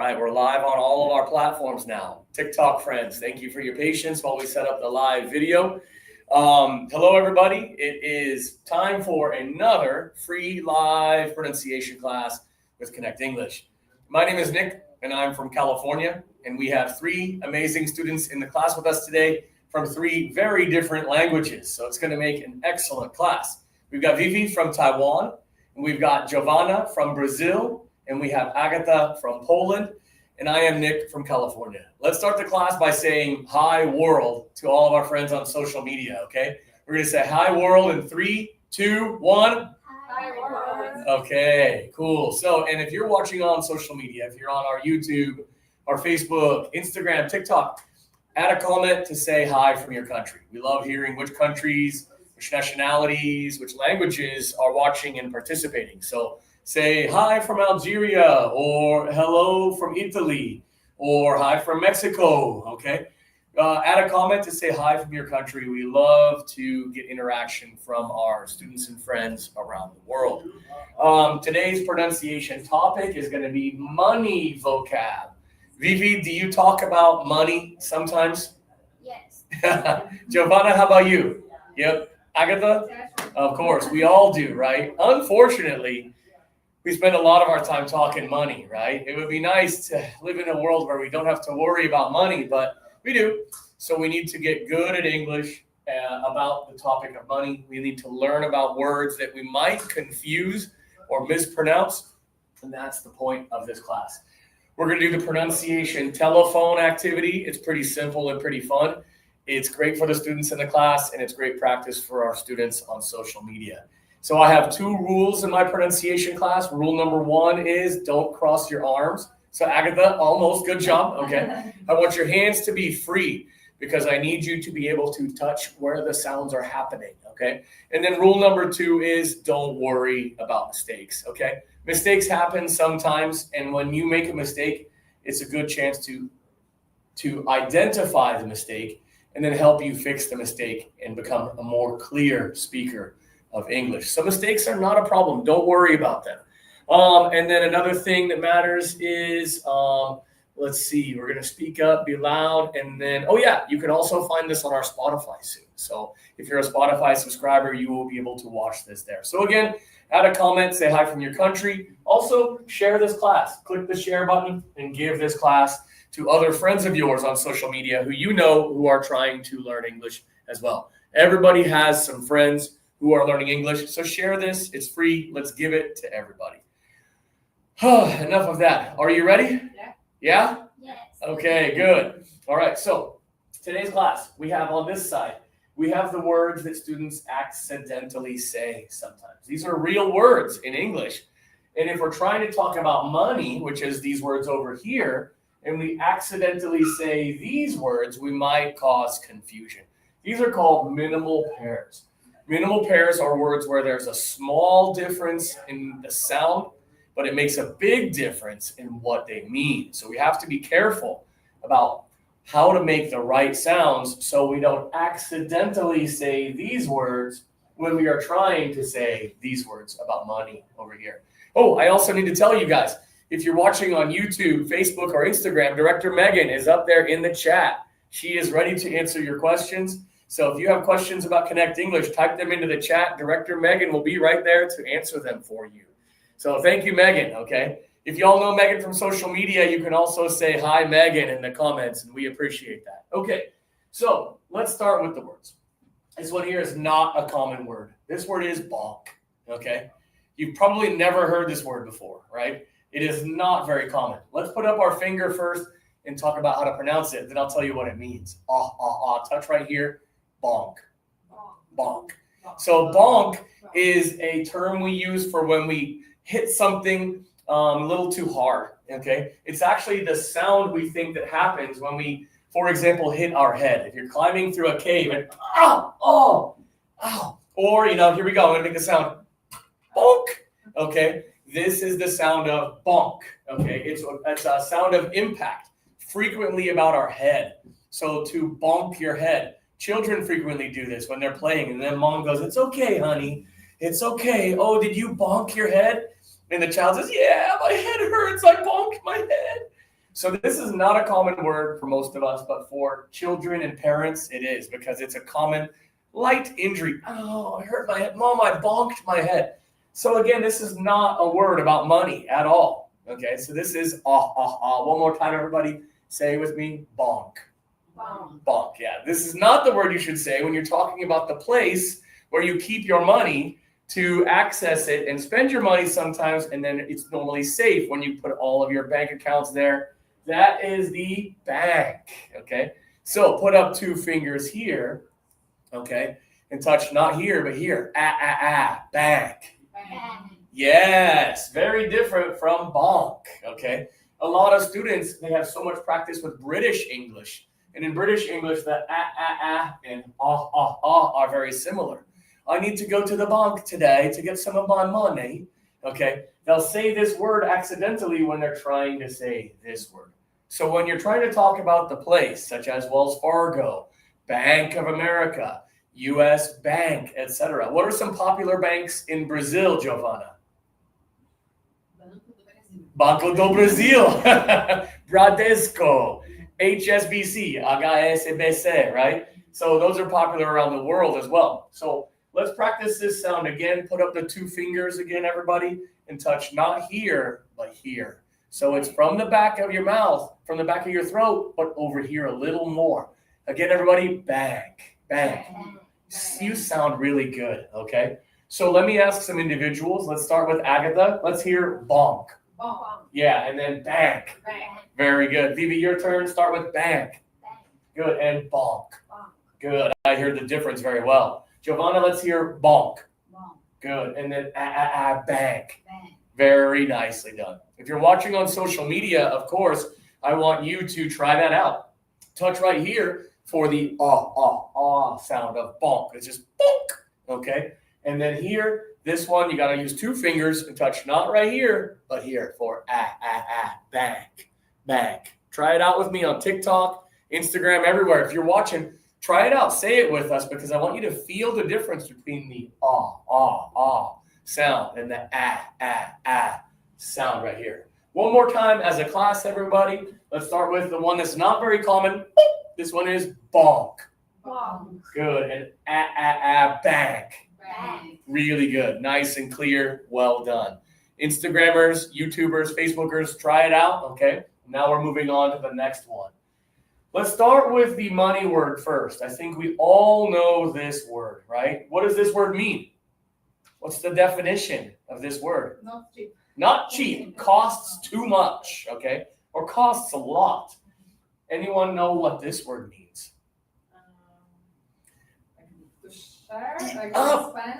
right, we're live on all of our platforms now. TikTok friends, thank you for your patience while we set up the live video. Hello, everybody. It is time for another free live pronunciation class with Connect English. My name is Nick, and I'm from California, and we have three amazing students in the class with us today from three very different languages, so it's going to make an excellent class. We've got Vivi from Taiwan, and we've got Giovanna from Brazil, and we have Agatha from Poland, and I am Nick from California. Let's start the class by saying hi world to all of our friends on social media, okay? We're going to say hi world in 3, 2, 1. Hi world. Okay, cool. So, and if you're watching on social media, if you're on our YouTube, our Facebook, Instagram, TikTok, add a comment to say hi from your country. We love hearing which countries, which nationalities, which languages are watching and participating. So say hi from Algeria, or hello from Italy, or hi from Mexico, okay? Add a comment to say hi from your country. We love to get interaction from our students and friends around the world. Today's pronunciation topic is going to be money vocab. Vivi, do you talk about money sometimes? Yes. Giovanna, how about you? Yep. Agatha? Of course, we all do, right? Unfortunately, we spend a lot of our time talking money, right? It would be nice to live in a world where we don't have to worry about money, but we do. So we need to get good at English about the topic of money. We need to learn about words that we might confuse or mispronounce, and that's the point of this class. We're going to do the pronunciation telephone activity. It's pretty simple and pretty fun. It's great for the students in the class, and it's great practice for our students on social media. So I have 2 rules in my pronunciation class. Rule number 1 is don't cross your arms. So Agatha, almost, good job. Okay. I want your hands to be free because I need you to be able to touch where the sounds are happening. Okay. And then rule number 2 is don't worry about mistakes. Okay. Mistakes happen sometimes. And when you make a mistake, it's a good chance to identify the mistake and then help you fix the mistake and become a more clear speaker of English. So mistakes are not a problem. Don't worry about them. And then another thing that matters is, let's see, we're going to speak up, be loud, and then, oh yeah, you can also find this on our Spotify soon. So if you're a Spotify subscriber, you will be able to watch this there. So again, add a comment, say hi from your country. Also, share this class. Click the share button and give this class to other friends of yours on social media who you know who are trying to learn English as well. Everybody has some friends who are learning English, so share this. It's free. Let's give it to everybody. Enough of that. Are you ready? Yeah. Yeah? Yes. Okay, good. All right, so today's class, we have on this side, we have the words that students accidentally say sometimes. These are real words in English. And if we're trying to talk about money, which is these words over here, and we accidentally say these words, we might cause confusion. These are called minimal pairs. Minimal pairs are words where there's a small difference in the sound, but it makes a big difference in what they mean. So we have to be careful about how to make the right sounds so we don't accidentally say these words when we are trying to say these words about money over here. Oh, I also need to tell you guys, if you're watching on YouTube, Facebook, or Instagram, Director Megan is up there in the chat. She is ready to answer your questions. So if you have questions about Connect English, type them into the chat. Director Megan will be right there to answer them for you. So thank you, Megan, okay? If you all know Megan from social media, you can also say hi, Megan, in the comments, and we appreciate that. Okay, so let's start with the words. This one here is not a common word. This word is bonk, okay? You've probably never heard this word before, right? It is not very common. Let's put up our finger first and talk about how to pronounce it. Then I'll tell you what it means. Touch right here. Bonk. Bonk. So bonk is a term we use for when we hit something a little too hard, okay? It's actually the sound we think that happens when we, for example, hit our head. If you're climbing through a cave and ow, oh, ow. Or, here we go. I'm going to make the sound bonk, okay? This is the sound of bonk, okay? It's a sound of impact, frequently about our head. So to bonk your head. Children frequently do this when they're playing, and then mom goes, "It's okay, honey. It's okay. Oh, did you bonk your head?" And the child says, "Yeah, my head hurts. I bonked my head." So this is not a common word for most of us, but for children and parents, it is, because it's a common light injury. Oh, I hurt my head. Mom, I bonked my head. So again, this is not a word about money at all. Okay, so this is One more time, everybody. Say with me, bonk. Bonk. Bonk, yeah. This is not the word you should say when you're talking about the place where you keep your money to access it and spend your money sometimes, and then it's normally safe when you put all of your bank accounts there. That is the bank, okay? So put up 2 fingers here, okay? And touch not here, but here. Bank. Bank. Yes, very different from bonk, okay? A lot of students, they have so much practice with British English. And in British English, the and are very similar. I need to go to the bank today to get some of my money. Okay, they'll say this word accidentally when they're trying to say this word. So when you're trying to talk about the place, such as Wells Fargo, Bank of America, U.S. Bank, etc. What are some popular banks in Brazil, Giovanna? Banco do Brasil, Bradesco, HSBC, HSBC, right? So those are popular around the world as well. So let's practice this sound again. Put up the 2 fingers again, everybody, and touch not here, but here. So it's from the back of your mouth, from the back of your throat, but over here a little more. Again, everybody, bank, bank. You sound really good, okay? So let me ask some individuals. Let's start with Agatha. Let's hear bonk. Bonk. Yeah, and then bank. Bank. Very good. Vivi, your turn. Start with bank. Bank. Good. And bonk. Bonk. Good. I hear the difference very well. Giovanna, let's hear bonk. Bonk. Good. And then bank. Bank. Very nicely done. If you're watching on social media, of course, I want you to try that out. Touch right here for the sound of bonk. It's just bonk. Okay. And then here, this one, you got to use 2 fingers and touch not right here, but here for bank, bank. Try it out with me on TikTok, Instagram, everywhere. If you're watching, try it out. Say it with us because I want you to feel the difference between the sound and the sound right here. One more time as a class, everybody. Let's start with the one that's not very common. This one is bonk. Bonk. Good. And bank. Bank. Really good. Nice and clear. Well done. Instagrammers, YouTubers, Facebookers, try it out. Okay. Now we're moving on to the next one. Let's start with the money word first. I think we all know this word, right? What does this word mean? What's the definition of this word? Not cheap. Not cheap. Costs too much. Okay. Or costs a lot. Anyone know what this word means?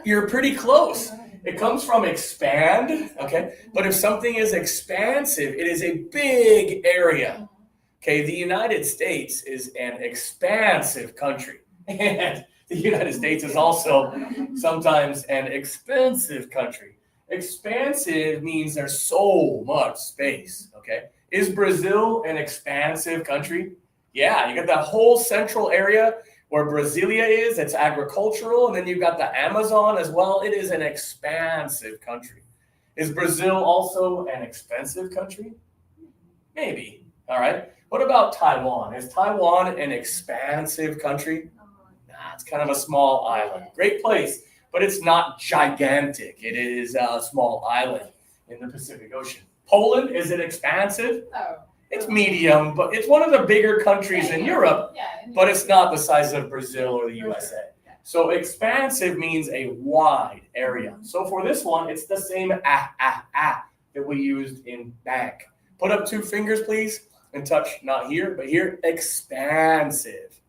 You're pretty close. It comes from expand, okay? But if something is expansive, it is a big area. Okay, the United States is an expansive country. And the United States is also sometimes an expensive country. Expansive means there's so much space, okay? Is Brazil an expansive country? Yeah, you got that whole central area where Brasilia is, it's agricultural, and then you've got the Amazon as well. It is an expansive country. Is Brazil also an expensive country? Maybe. All right. What about Taiwan? Is Taiwan an expansive country? Nah, it's kind of a small island. Great place, but it's not gigantic. It is a small island in the Pacific Ocean. Poland, is it expansive? No. It's medium, but it's one of the bigger countries in Europe, but it's not the size of Brazil or the USA. So expansive means a wide area. So for this one, it's the same that we used in bank. Put up 2 fingers, please, and touch not here, but here, expansive.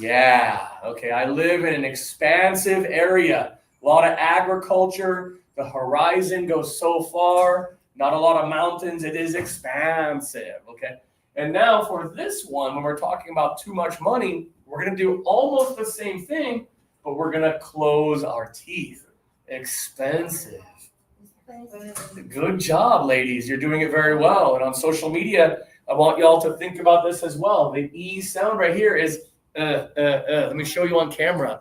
Yeah, okay, I live in an expansive area. A lot of agriculture, the horizon goes so far. Not a lot of mountains. It is expansive, okay? And now for this one, when we're talking about too much money, we're going to do almost the same thing, but we're going to close our teeth. Expensive. Good job, ladies. You're doing it very well. And on social media, I want y'all to think about this as well. The E sound right here is, let me show you on camera.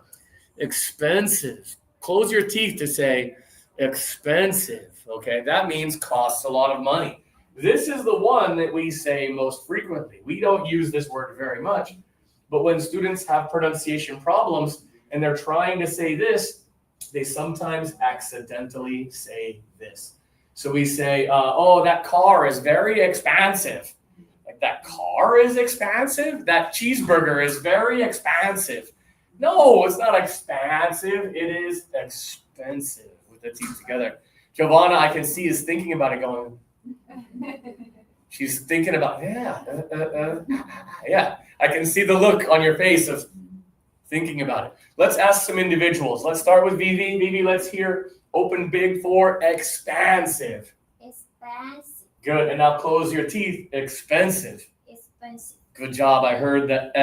Expensive. Close your teeth to say expensive. Okay, that means costs a lot of money. This is the one that we say most frequently. We don't use this word very much, but when students have pronunciation problems and they're trying to say this, they sometimes accidentally say this. So we say, oh, that car is very expansive. Like, that car is expansive? That cheeseburger is very expansive. No, it's not expansive. It is expensive with the teeth together. Giovanna, I can see, is thinking about it going. She's thinking about, yeah. I can see the look on your face of thinking about it. Let's ask some individuals. Let's start with Vivi. Vivi, let's hear open big for expansive. Expansive. Good. And now close your teeth. Expensive. Expensive. Good job. I heard that.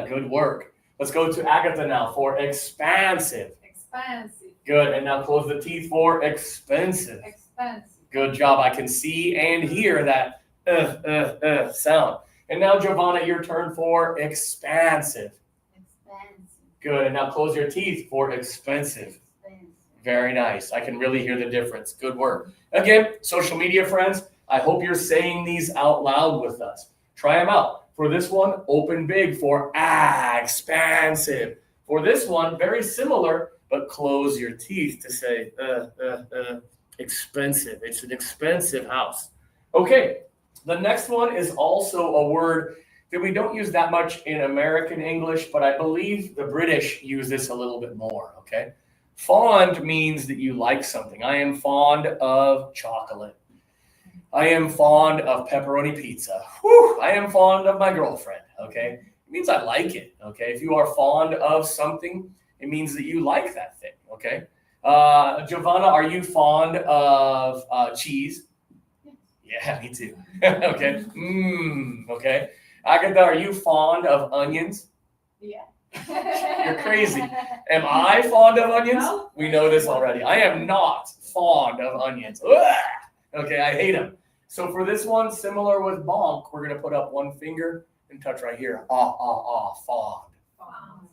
Good work. Let's go to Agatha now for expansive. Expansive. Good. And now close the teeth for expensive. Expensive. Good job. I can see and hear that sound. And now, Giovanna, your turn for expansive. Expensive. Good. And now close your teeth for expensive. Expensive. Very nice. I can really hear the difference. Good work. Again, social media friends, I hope you're saying these out loud with us. Try them out. For this one, open big for expansive. For this one, very similar, but close your teeth to say expensive. It's an expensive house. Okay, the next one is also a word that we don't use that much in American English, but I believe the British use this a little bit more, okay? Fond means that you like something. I am fond of chocolate. I am fond of pepperoni pizza. Whew, I am fond of my girlfriend, okay? It means I like it, okay? If you are fond of something, it means that you like that thing, okay? Giovanna, are you fond of cheese? Yeah, me too. Okay. Okay. Agatha, are you fond of onions? Yeah. You're crazy. Am I fond of onions? No. We know this already. I am not fond of onions. Ugh! Okay, I hate them. So for this one, similar with bonk, we're going to put up one finger and touch right here. Fond.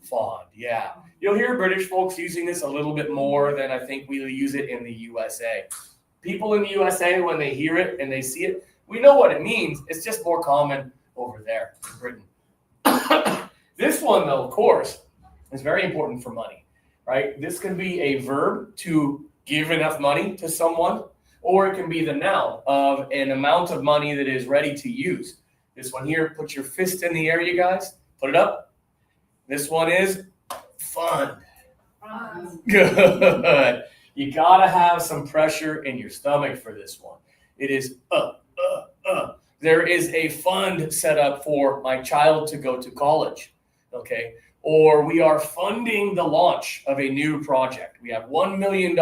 Fond, yeah. You'll hear British folks using this a little bit more than I think we use it in the USA. People in the USA, when they hear it and they see it, we know what it means. It's just more common over there in Britain. This one, though, of course, is very important for money, right? This can be a verb to give enough money to someone, or it can be the noun of an amount of money that is ready to use. This one here, put your fist in the air, you guys. Put it up. This one is fund. Good. You gotta have some pressure in your stomach for this one. It is There is a fund set up for my child to go to college, okay? Or we are funding the launch of a new project. We have $1 million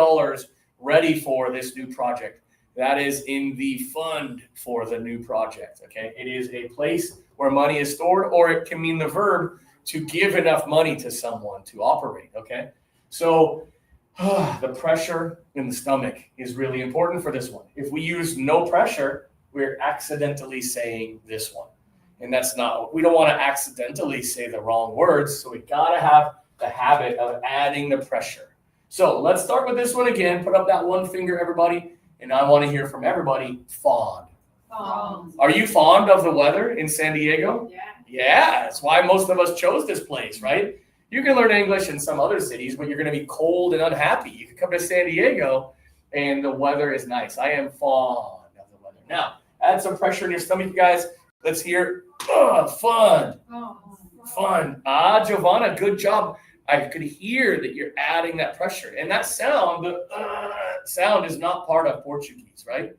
ready for this new project. That is in the fund for the new project, okay? It is a place where money is stored, or it can mean the verb to give enough money to someone to operate, okay? So the pressure in the stomach is really important for this one. If we use no pressure, we're accidentally saying this one. And that's not, we don't want to accidentally say the wrong words, so we gotta have the habit of adding the pressure. So let's start with this one again. Put up that one finger, everybody. And I want to hear from everybody, fond. Fond. Are you fond of the weather in San Diego? Yeah. Yeah, that's why most of us chose this place, right? You can learn English in some other cities, but you're going to be cold and unhappy. You can come to San Diego and the weather is nice. I am fond of the weather. Now, add some pressure in your stomach, you guys. Let's hear fun. Fun. Giovanna, good job. I could hear that you're adding that pressure. And that sound, the sound is not part of Portuguese, right?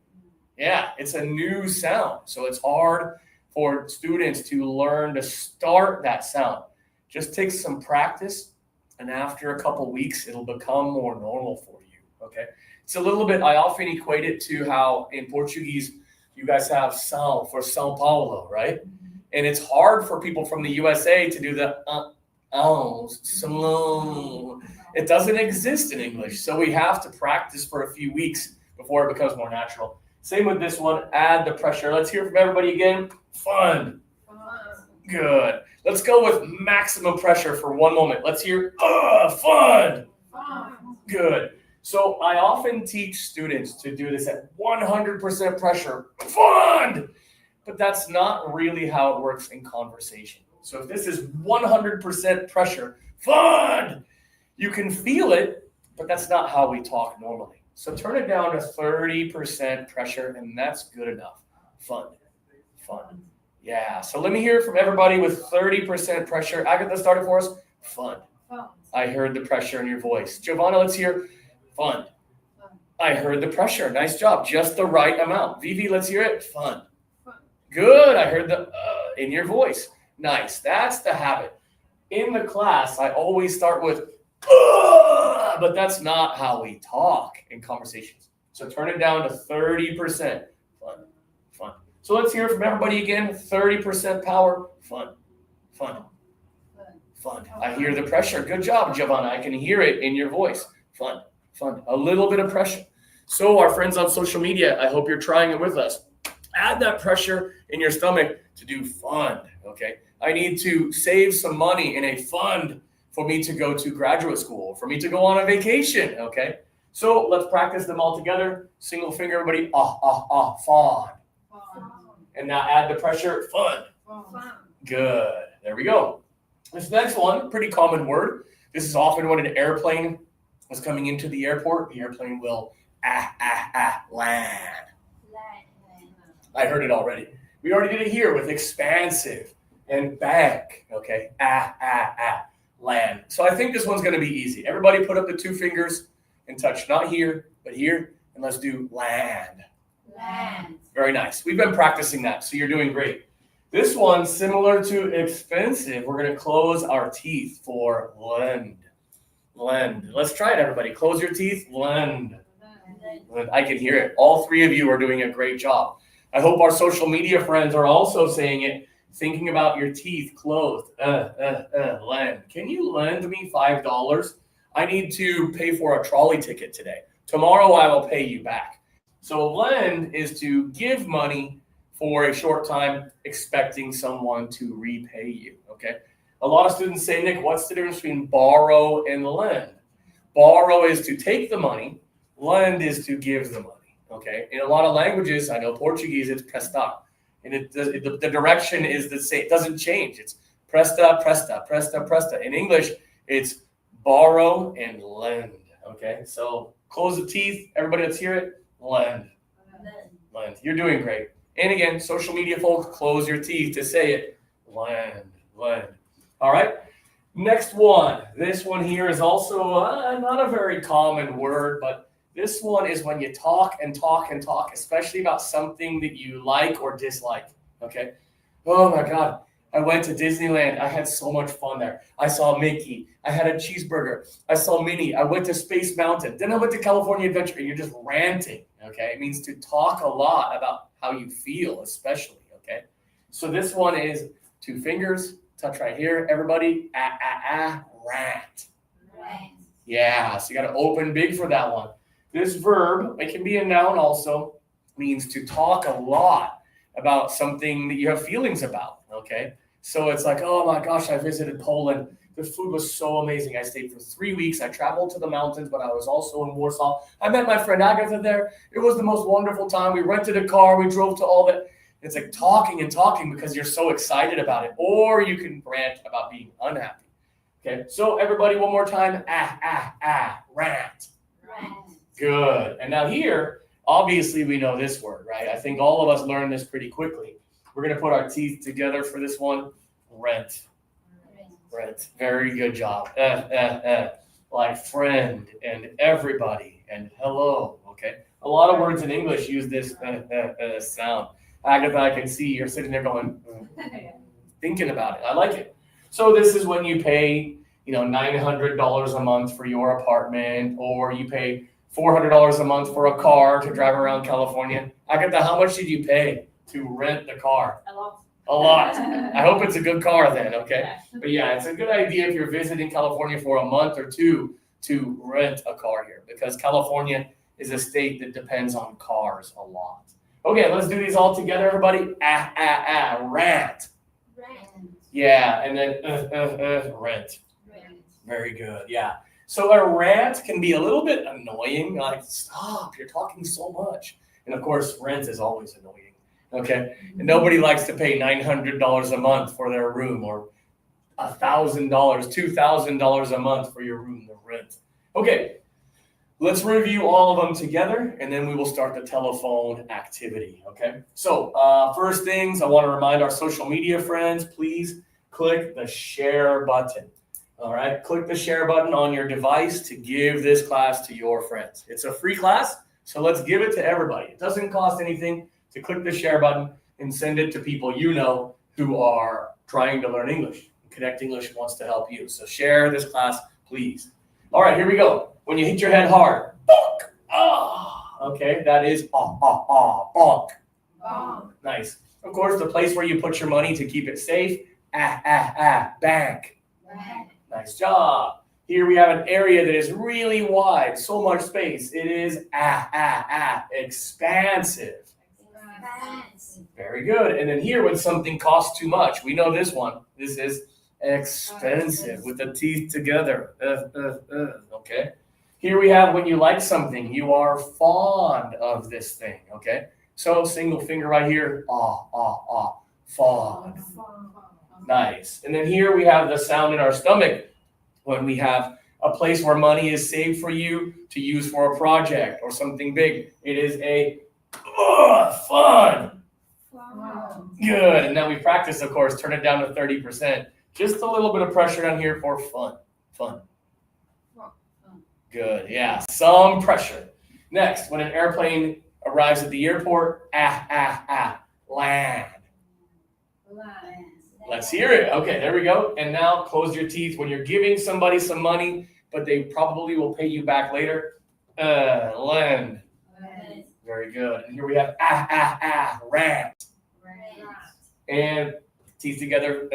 Yeah, it's a new sound. So it's hard for students to learn to start that sound. Just take some practice, and after a couple weeks, it'll become more normal for you, okay? It's a little bit, I often equate it to how in Portuguese, you guys have São for São Paulo, right? And it's hard for people from the USA to do the slow. It doesn't exist in English, so we have to practice for a few weeks before it becomes more natural. Same with this one, add the pressure. Let's hear from everybody again. Fun. Good. Let's go with maximum pressure for one moment. Let's hear fun. Good. So I often teach students to do this at 100% pressure, fund, but that's not really how it works in conversation. So if this is 100% pressure, fund, you can feel it, but that's not how we talk normally. So turn it down to 30% pressure, and that's good enough. Fun. Yeah, so let me hear it from everybody with 30% pressure. Agatha started for us. Fun. Phones. I heard the pressure in your voice. Giovanna, let's hear. Fun. I heard the pressure. Nice job. Just the right amount. Vivi, let's hear it. Fun. Good. I heard the in your voice. Nice. That's the habit. In the class, I always start with but that's not how we talk in conversations. So turn it down to 30%. Fun. So let's hear from everybody again. 30% power. Fun. I hear the pressure. Good job, Giovanna. I can hear it in your voice. Fun. A little bit of pressure. So our friends on social media, I hope you're trying it with us. Add that pressure in your stomach to do fun, okay? I need to save some money in a fund for me to go to graduate school, for me to go on a vacation, okay? So let's practice them all together. Single finger, everybody. Fun. And now add the pressure. Fun. Good. There we go. This next one, pretty common word. This is often when an airplane is coming into the airport. The airplane will land. I heard it already. We already did it here with expansive and bank. Okay. Land. So I think this one's going to be easy. Everybody put up the two fingers and touch, not here, but here. And let's do land. Very nice. We've been practicing that, so you're doing great. This one, similar to expensive, we're going to close our teeth for lend. Let's try it, everybody. Close your teeth. Lend. I can hear it. All three of you are doing a great job. I hope our social media friends are also saying it, thinking about your teeth closed. Lend. Can you lend me $5? I need to pay for a trolley ticket today. Tomorrow I will pay you back. So lend is to give money for a short time, expecting someone to repay you, okay? A lot of students say, Nick, what's the difference between borrow and lend? Borrow is to take the money. Lend is to give the money, okay? In a lot of languages, I know Portuguese, it's prestar. And the direction is the same. It doesn't change. It's presta, presta, presta, presta. In English, it's borrow and lend, okay? So close the teeth. Everybody, let's hear it. Lend. You're doing great. And again, social media folks, close your teeth to say it. Lend. All right. Next one. This one here is also not a very common word, but this one is when you talk and talk and talk, especially about something that you like or dislike. Okay. Oh my God. I went to Disneyland. I had so much fun there. I saw Mickey. I had a cheeseburger. I saw Minnie. I went to Space Mountain. Then I went to California Adventure. And you're just ranting. Okay. It means to talk a lot about how you feel, especially. Okay. So this one is two fingers. Touch right here. Everybody. Rant. Yeah. So you got to open big for that one. This verb, it can be a noun also, means to talk a lot about something that you have feelings about, okay? So it's like, oh my gosh, I visited Poland. The food was so amazing. I stayed for 3 weeks. I traveled to the mountains, but I was also in Warsaw. I met my friend Agatha there. It was the most wonderful time. We rented a car. We drove to all that. It's like talking and talking because you're so excited about it. Or you can rant about being unhappy. Okay, so everybody one more time. Rant. Good. And now here, obviously we know this word, right? I think all of us learned this pretty quickly. We're going to put our teeth together for this one. Rent. Very good job. Like friend and everybody and hello, okay? A lot of words in English use this sound. Agatha, I can see you're sitting there going, thinking about it. I like it. So this is when you pay, $900 a month for your apartment, or you pay $400 a month for a car to drive around California. Agatha, how much did you pay to rent the car? A lot. I hope it's a good car then, okay? But yeah, it's a good idea if you're visiting California for a month or two to rent a car here, because California is a state that depends on cars a lot. Okay, let's do these all together, everybody. Rant. Yeah, and then rent. Very good. Yeah. So a rant can be a little bit annoying, like, stop, you're talking so much. And of course, rent is always annoying, okay? And nobody likes to pay $900 a month for their room, or $1,000, $2,000 a month for your room, the rent. Okay, let's review all of them together, and then we will start the telephone activity, okay? So first things, I want to remind our social media friends, please click the share button. All right, click the share button on your device to give this class to your friends. It's a free class, so let's give it to everybody. It doesn't cost anything to click the share button and send it to people you know who are trying to learn English. Connect English wants to help you. So share this class, please. All right, here we go. When you hit your head hard, bonk. Ah, okay, that is bonk. Bonk. Nice. Of course, the place where you put your money to keep it safe, bank. Rant. Nice job. Here we have an area that is really wide, so much space. It is expansive. Expansive. Very good. And then here, when something costs too much, we know this one. This is expensive with the teeth together. Okay. Here we have when you like something, you are fond of this thing. Okay. So single finger right here. Fond. Nice. And then here we have the sound in our stomach when we have a place where money is saved for you to use for a project or something big. It is a fun. Good. And then we practice, of course, turn it down to 30%. Just a little bit of pressure down here for fun. Good. Yeah, some pressure. Next, when an airplane arrives at the airport, land. Let's hear it. Okay, there we go. And now close your teeth. When you're giving somebody some money, but they probably will pay you back later, lend. Very good. And here we have rant. And teeth together,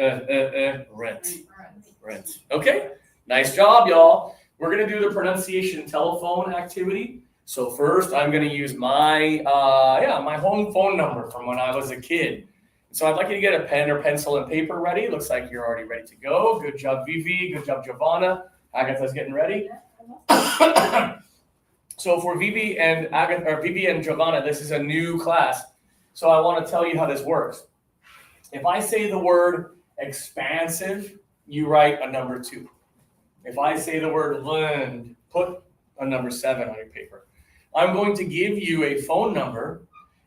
rent. Okay, nice job, y'all. We're gonna do the pronunciation telephone activity. So first, I'm gonna use my my home phone number from when I was a kid. So I'd like you to get a pen or pencil and paper ready. Looks like you're already ready to go. Good job, Vivi. Good job, Giovanna. Agatha's getting ready. So for Vivi and Agatha, or Vivi and Giovanna, this is a new class. So I want to tell you how this works. If I say the word expansive, you write a number 2. If I say the word lend, put a number 7 on your paper. I'm going to give you a phone number,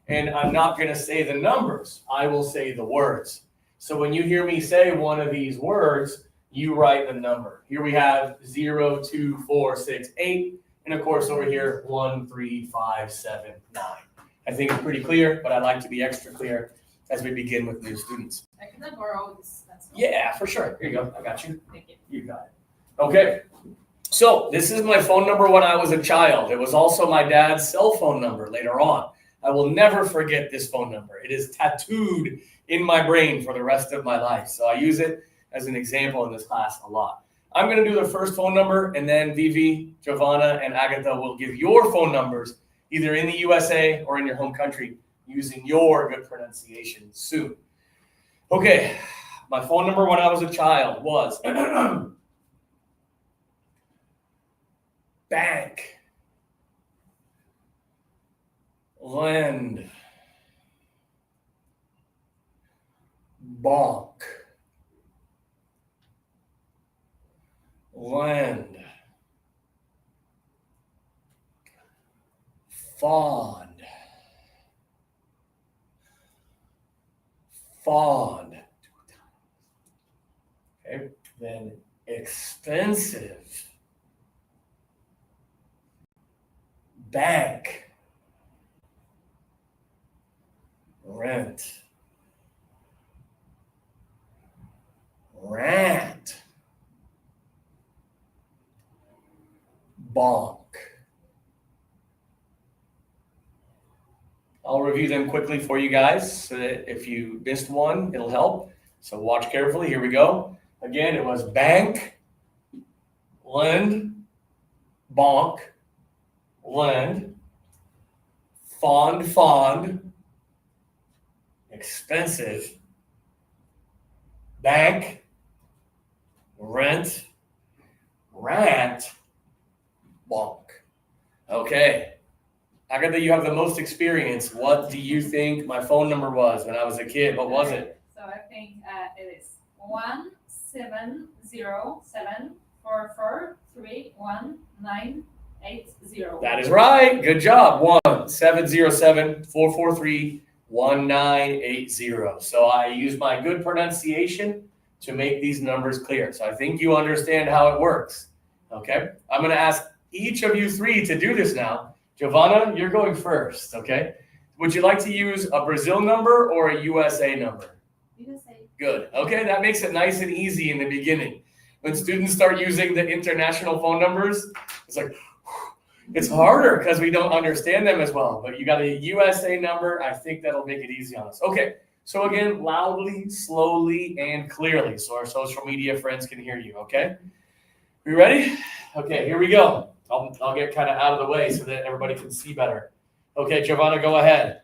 and I'm not going to say the numbers. I will say the words. So when you hear me say one of these words, you write the number. Here we have 0, 2, 4, 6, 8. And of course over here, 1, 3, 5, 7, 9. I think it's pretty clear, but I'd like to be extra clear as we begin with new students. Can I borrow this? Yeah, for sure. Here you go. I got you. Thank you. You got it. Okay. So this is my phone number when I was a child. It was also my dad's cell phone number later on. I will never forget this phone number. It is tattooed in my brain for the rest of my life. So I use it as an example in this class a lot. I'm going to do the first phone number, and then Vivi, Giovanna, and Agatha will give your phone numbers either in the USA or in your home country using your good pronunciation soon. Okay, my phone number when I was a child was bank, lend, bonk, lend, fond, okay, then expensive, bank, rent, rant, bonk. I'll review them quickly for you guys so that if you missed one, it'll help. So watch carefully. Here we go. Again, it was bank, lend, bonk, lend, fond, expensive, bank, rent, rant, bonk. Okay. Agatha, you have the most experience. What do you think my phone number was when I was a kid? What was it? So I think it is 17074431980. That is right. Good job. 1-707-443-1980. So I use my good pronunciation to make these numbers clear. So I think you understand how it works. Okay. I'm going to ask each of you three to do this now. Giovanna, you're going first. Okay. Would you like to use a Brazil number or a USA number? USA. Good. Okay. That makes it nice and easy in the beginning. When students start using the international phone numbers, it's like, it's harder because we don't understand them as well. But you got a USA number. I think that'll make it easy on us. Okay. So again, loudly, slowly, and clearly, so our social media friends can hear you. Okay. You ready? Okay. Here we go. I'll get kind of out of the way so that everybody can see better. Okay, Giovanna, go ahead.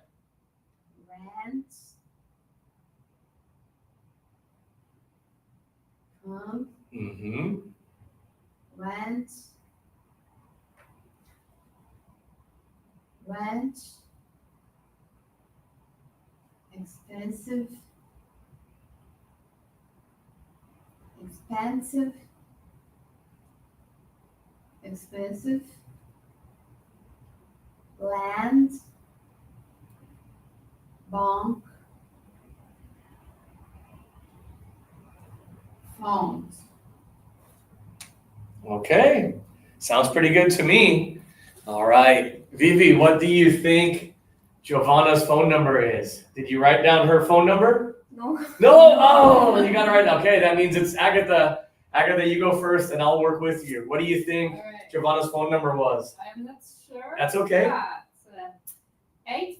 Rant. Mm-hmm. Rant. Rant. Expensive. Expansive. Expensive. Land. Bonk. Phones. Okay. Sounds pretty good to me. All right. Vivi, what do you think Giovanna's phone number is? Did you write down her phone number? No. No? Oh, you got it right. Okay, that means it's Agatha. Agatha, you go first and I'll work with you. What do you think All right. Giovanna's phone number was? I'm not sure. That's okay. Yeah, it's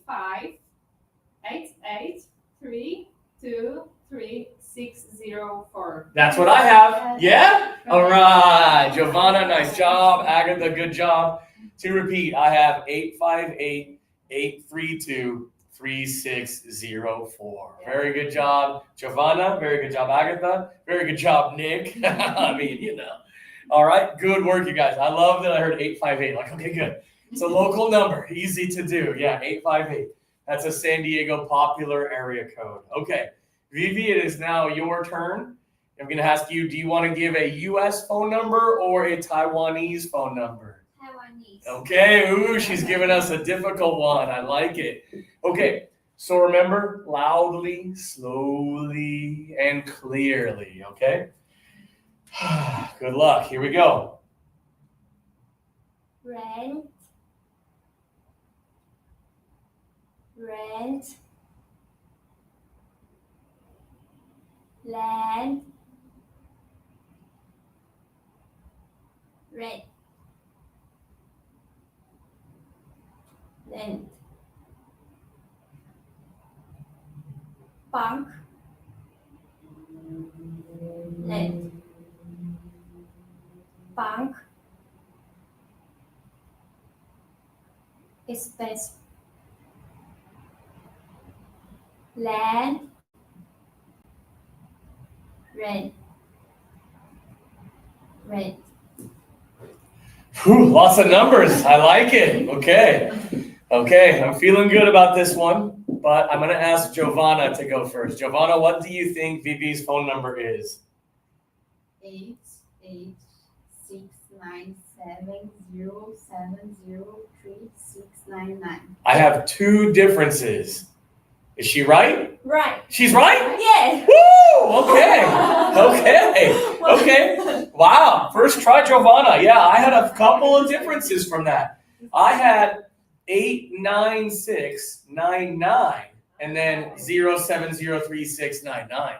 8588323604. That's what I have. Yeah? All right. Giovanna, nice job. Agatha, good job. To repeat, I have 858-832-3604. Very good job, Giovanna. Very good job, Agatha. Very good job, Nick. I mean, you know. All right. Good work, you guys. I love that I heard 858. Like, okay, good. It's a local number. Easy to do. Yeah, 858. That's a San Diego popular area code. Okay. Vivi, it is now your turn. I'm going to ask you, do you want to give a U.S. phone number or a Taiwanese phone number? Taiwanese. Okay. Ooh, she's giving us a difficult one. I like it. Okay. So remember, loudly, slowly, and clearly. Okay. Good luck. Here we go. Rent. Rent. Land. Rent. Rent. Bank. Rent. Bank. Expensive. Land. Rent. Rent. Whew, lots of numbers. I like it. Okay. Okay. I'm feeling good about this one, but I'm going to ask Giovanna to go first. Giovanna, what do you think Vivi's phone number is? 8869707033699. I have two differences. Is she right? Right. She's right? Yes. Woo! Okay. Okay. Okay. Wow. First try, Giovanna. Yeah, I had a couple of differences from that. I had 89699 and then 07036699.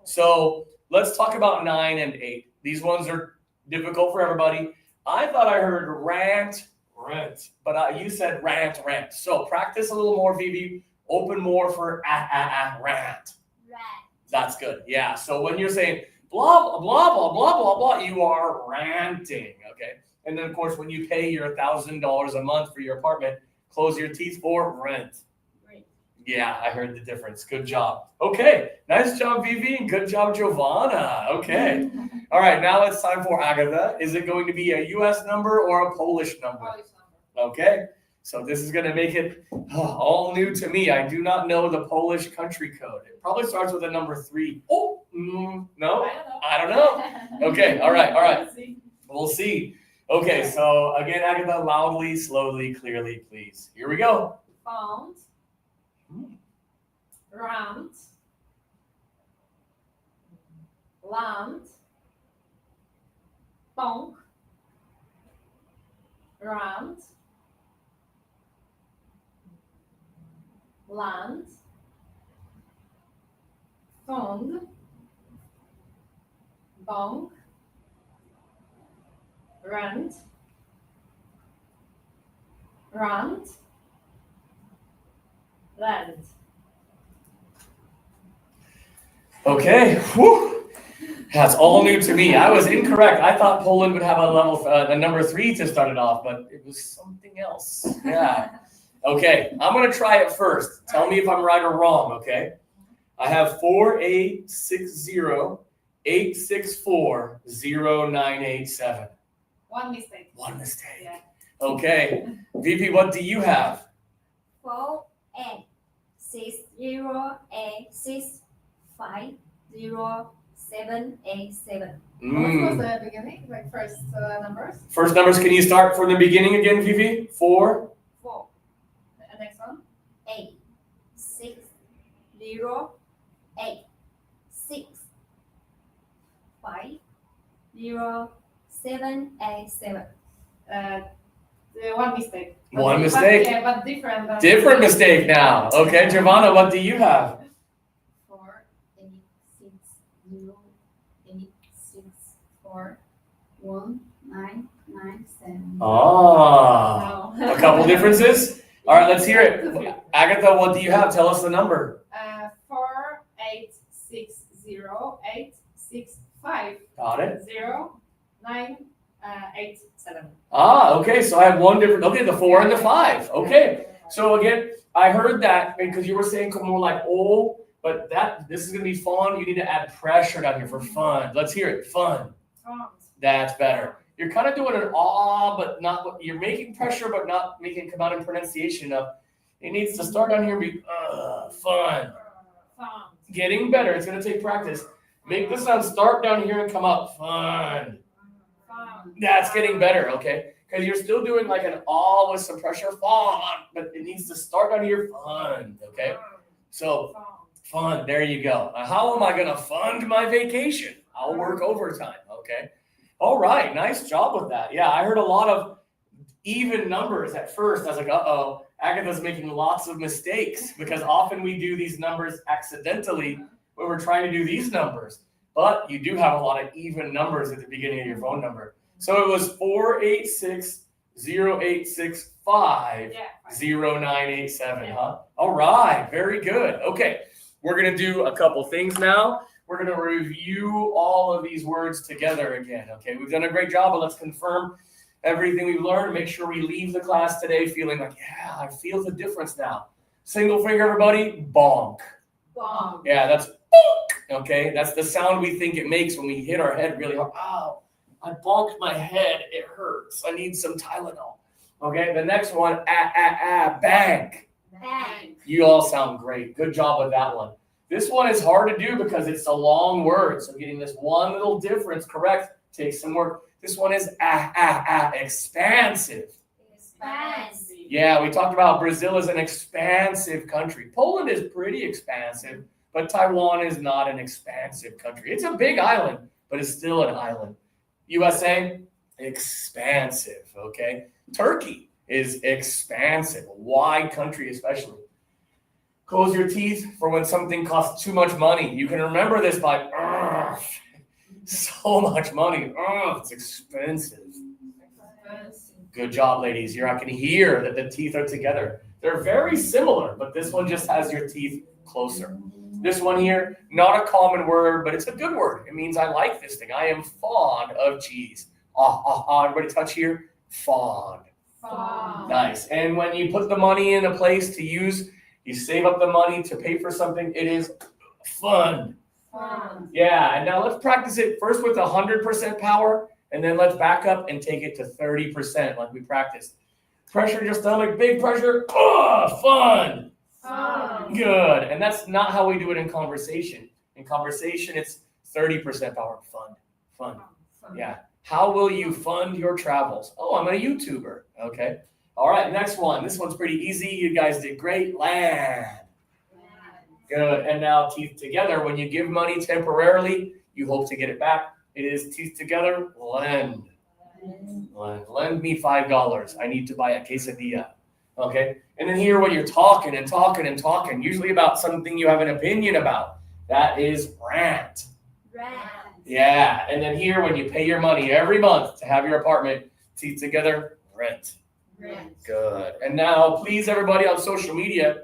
So let's talk about 9 and 8. These ones are difficult for everybody. I thought I heard rant, but you said rant. So practice a little more, Vivi. Open more for rant. Right. That's good. Yeah. So when you're saying blah, blah, blah, blah, blah, blah, blah, you are ranting. Okay. And then, of course, when you pay your $1,000 a month for your apartment, close your teeth for rent. Right. Yeah, I heard the difference. Good job. Okay, nice job, Vivi, and good job, Giovanna. Okay. All right, now it's time for Agatha. Is it going to be a U.S. number or a Polish number? Polish number. Okay, so this is going to make it all new to me. I do not know the Polish country code. It probably starts with a number 3. Oh, no, I don't know. Okay, all right. Let's see. We'll see. Okay, so again, Agatha, loudly, slowly, clearly, please. Here we go. Found. Rant. Land. Bonk. Rant. Land. Fond. Bonk. Rent. Rant. Land. Okay, whew. That's all new to me. I was incorrect. I thought Poland would have a number 3 to start it off, but it was something else. Yeah. Okay, I'm gonna try it first. Tell me if I'm right or wrong. Okay. I have 4860-864-0987. One mistake. One mistake. Yeah. Okay, VP, what do you have? 4860-865-0787. What was the beginning? Like first numbers? First numbers. Can you start from the beginning again, VP? 4. 4. The next one? 860-865-0787. The one mistake. One mistake. Yeah, but different. Different mistake now. Okay, Giovanna, what do you have? 4860-864-1997. Ah, No. a couple differences. All right, let's hear it. Agatha, what do you have? Tell us the number. 4860-865. Got it. 0987. Ah, okay, so I have one different. Okay, the 4 and the 5. Okay, so again, I heard that because you were saying more like oh, but this is gonna be fun. You need to add pressure down here for fun. Let's hear it. Fun. That's better. You're kind of doing an but not. You're making pressure, but not making it come out in pronunciation of. It needs to start down here and be fun. Getting better. It's gonna take practice. Make the sound start down here and come up. Fun. That's getting better. Okay, because you're still doing like an with some pressure. Fun, but it needs to start down here. Fun. Okay, so fun. There you go. Now, how am I gonna fund my vacation? I'll work overtime. Okay. All right, nice job with that. Yeah, I heard a lot of even numbers at first. I was like, uh-oh, Agatha's making lots of mistakes because often we do these numbers accidentally when we're trying to do these numbers. But you do have a lot of even numbers at the beginning of your phone number. So it was 486-0865-0987, huh? All right, very good. Okay, we're going to do a couple things now. We're going to review all of these words together again, okay? We've done a great job, but let's confirm everything we've learned. Make sure we leave the class today feeling like, yeah, I feel the difference now. Single finger, everybody, bonk. Bonk. Yeah, that's bonk, okay? That's the sound we think it makes when we hit our head really hard. Ow, I bonked my head. It hurts. I need some Tylenol. Okay, the next one, bang. Bang. You all sound great. Good job with that one. This one is hard to do because it's a long word. So getting this one little difference correct takes some work. This one is expansive. Expansive. Yeah, we talked about Brazil is an expansive country. Poland is pretty expansive, but Taiwan is not an expansive country. It's a big island, but it's still an island. USA, expansive, okay? Turkey is expansive, a wide country especially. Close your teeth for when something costs too much money. You can remember this by so much money. It's expensive. Good job, ladies. I can hear that the teeth are together. They're very similar, but this one just has your teeth closer. This one here, not a common word, but it's a good word. It means I like this thing. I am fond of cheese. Everybody touch here? Fond. Fond. Nice. And when you put the money in a place to use, You save up the money to pay for something. It is fun. Fun. Yeah, and now let's practice it first with 100% power, and then let's back up and take it to 30% like we practiced. Pressure your stomach, big pressure. Oh, fun. Fun. Good. And that's not how we do it in conversation. In conversation, it's 30% power. Fun. Fun. Yeah. How will you fund your travels? Oh, I'm a YouTuber. Okay. All right, next one. This one's pretty easy. You guys did great. Land. Good. And now teeth together. When you give money temporarily, you hope to get it back. It is teeth together. Lend. Lend me $5. I need to buy a quesadilla. Okay. And then here when you're talking and talking and talking, usually about something you have an opinion about, that is rant. Rant. Yeah. And then here when you pay your money every month to have your apartment, teeth together, rent. Rant. Good. And now please everybody on social media,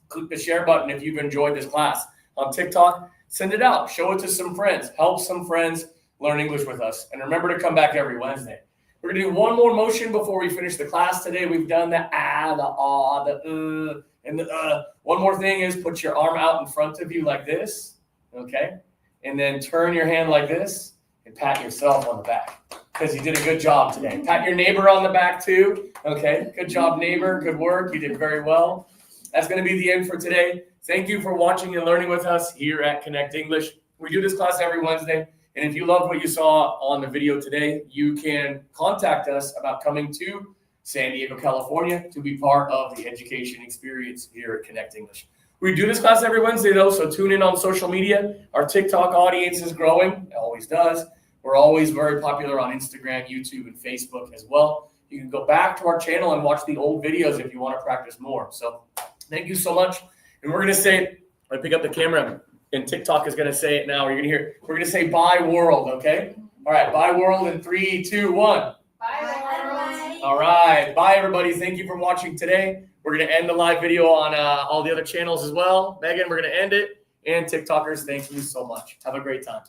click the share button if you've enjoyed this class. On TikTok, send it out. Show it to some friends. Help some friends learn English with us. And remember to come back every Wednesday. We're going to do one more motion before we finish the class today. We've done the ah, the ah, the and the. One more thing is put your arm out in front of you like this, okay? And then turn your hand like this and pat yourself on the back because you did a good job today. Pat your neighbor on the back too, okay? Good job, neighbor. Good work. You did very well. That's going to be the end for today. Thank you for watching and learning with us here at Connect English. We do this class every Wednesday. And if you love what you saw on the video today, you can contact us about coming to San Diego, California to be part of the education experience here at Connect English. We do this class every Wednesday though, so tune in on social media. Our TikTok audience is growing. It always does. We're always very popular on Instagram, YouTube, and Facebook as well. You can go back to our channel and watch the old videos if you want to practice more. So thank you so much. And we're going to say, I pick up the camera. And TikTok is going to say it now. You're going to hear it. We're going to say bye world, okay? All right, bye world in 3, 2, 1. Bye. All right, bye everybody. Thank you for watching today. We're going to end the live video on all the other channels as well. Megan, we're going to end it. And TikTokers, thank you so much. Have a great time.